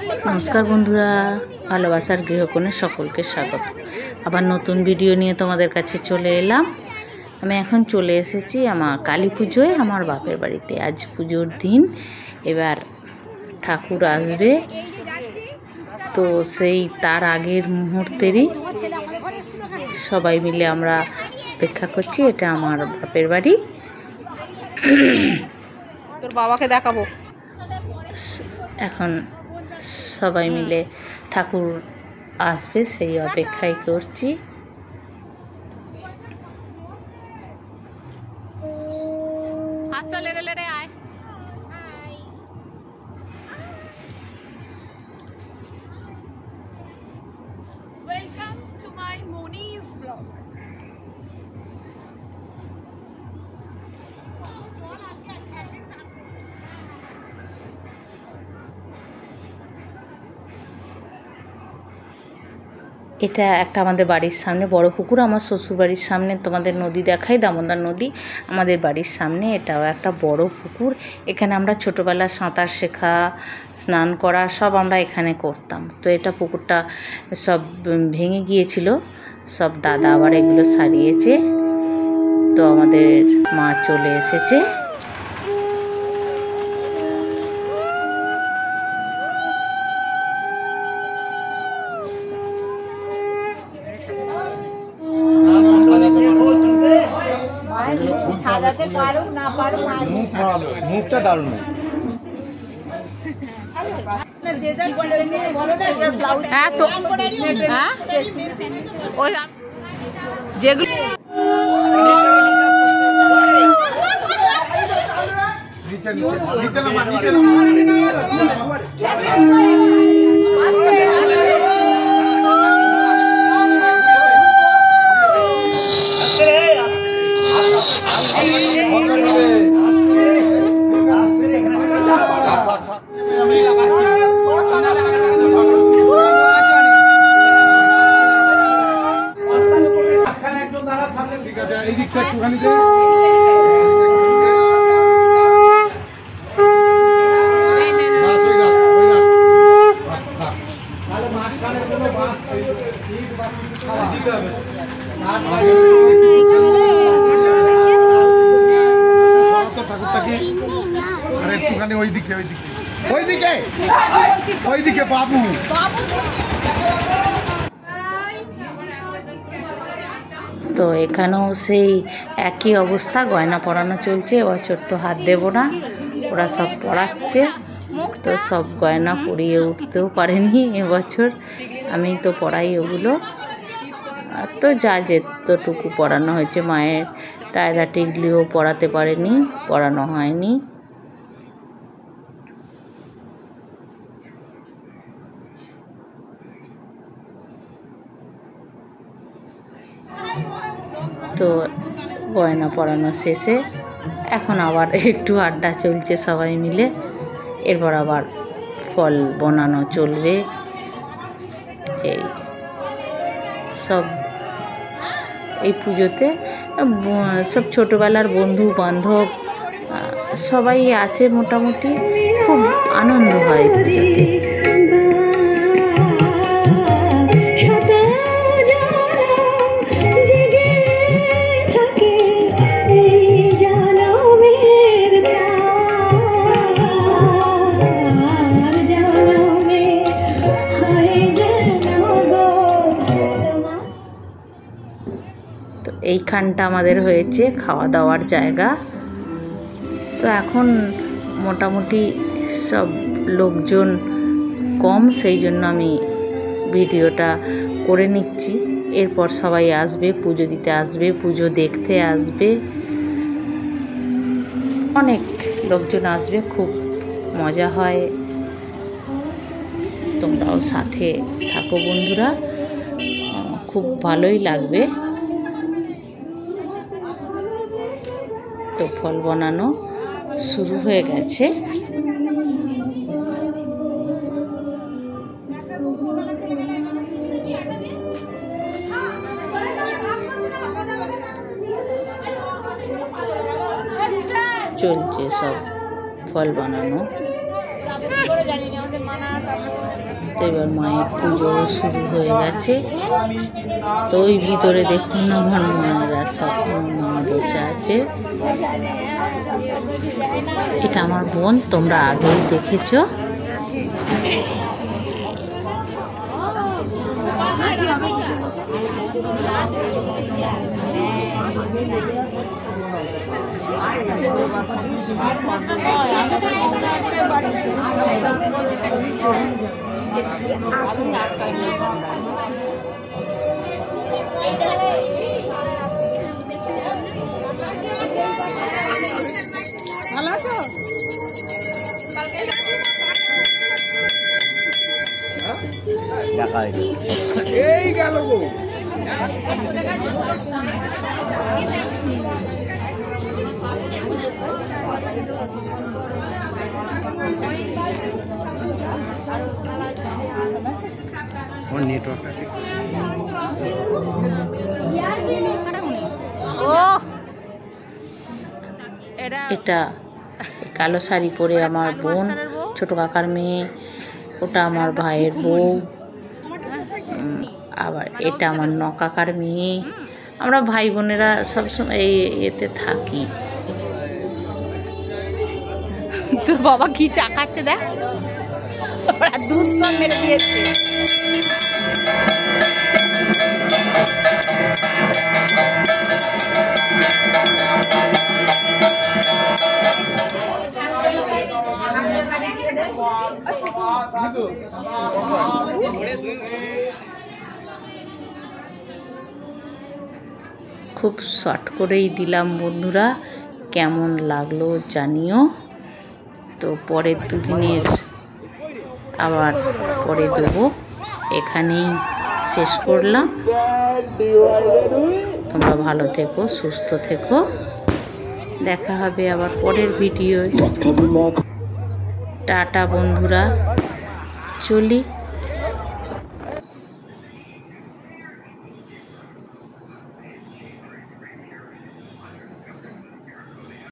नमस्कार बंधुरा भालोबासार गृहकोणे सकलके स्वागत। आबार नतून भिडियो निये तोमादेर काछे चले एलाम। आमि एखन चले एसेछि आमार काली पुजोय आमार बापेर बाड़ीते। आज पुजोर दिन, एबार ठाकुर आसबे, तो सेई तार आगेर मुहूर्तेरই सबाई मिले आमरा अपेक्षा करछि। एटा आमार बापेर बाड़ी। তোর বাবাকে দেখাবো এখন সবাই মিলে ঠাকুর আসবে সেই অপেক্ষাই করছি। হাতটা লেড়ে লেড়ে আয়। Welcome to my Moniz blog. এটা একটা আমাদের বাড়ির সামনে বড় পুকুর। আমার শ্বশুর বাড়ির সামনে তোমাদের নদী দেখাই, দামোদর নদী। আমাদের বাড়ির সামনে এটাও একটা বড় পুকুর। এখানে আমরা ছোটোবেলা সাঁতার শেখা, স্নান করা সব আমরা এখানে করতাম। তো এটা পুকুরটা সব ভেঙে গিয়েছিল, সব দাদা আবার এগুলো সারিয়েছে। তো আমাদের মা চলে এসেছে। মুখটা দারুণ। হ্যাঁ তো ওই যেগুলো ওইদিকে বাবু। তো এখানেও সেই একই অবস্থা, গয়না পরানো চলছে। এবছর তো হাত দেব না, ওরা সব পরাচ্ছে। তো সব গয়না পরিয়ে উঠতেও পারেনি এবছর, আমি তো পরাই ওগুলো। তো যা যেতটুকু পরানো হয়েছে, মায়ের টায়রা টিগলিও পরাতে পারেনি, পরানো হয়নি। তো গয়না পরানো শেষে এখন আবার একটু আড্ডা চলছে সবাই মিলে। এরপর আবার ফল বানানো চলবে। এই সব এই পুজোতে সব ছোটোবেলার বন্ধু বান্ধব সবাই আসে, মোটামুটি খুব আনন্দ হয় পুজোতে। এইখানটা আমাদের হয়েছে খাওয়া দাওয়ার জায়গা। তো এখন মোটামুটি সব লোকজন কম, সেই জন্য আমি ভিডিওটা করে নিচ্ছি। এরপর সবাই আসবে, পুজো দিতে আসবে, পুজো দেখতে আসবে, অনেক লোকজন আসবে, খুব মজা হয়। তোমরাও সাথে থাকো বন্ধুরা, খুব ভালোই লাগবে। তো ফল বানানো শুরু হয়ে গেছে। চলছে সব ফল বানানো। তো এবার মায়ের পুজো শুরু হয়ে গেছে। তো ওই ভিতরে দেখুন আমার মায়েরা সব মা বসে আছে। এটা আমার বোন, তোমরা আগেই দেখেছো। ভালো আছো? এই গেল গো। এটা কালো শাড়ি পরে আমার বোন, ছোট কাকার মেয়ে, ওটা আমার ভাইয়ের বউ, আবার এটা আমার নকাকার মেয়ে। আমরা ভাই বোনেরা সবসময় এতে থাকি। তোর বাবা কি চা খাচ্ছে দেখ, ওরা দুধ সব মেরে দিয়েছে। খুব শর্ট করেই দিলাম বন্ধুরা, কেমন লাগলো জানিও। তো পরের দুদিনের আবার পরে দেবো, এখানেই শেষ করলাম। তোমরা ভালো থেকো, সুস্থ থেকো, দেখা হবে আবার পরের ভিডিও। টাটা বন্ধুরা, চলি।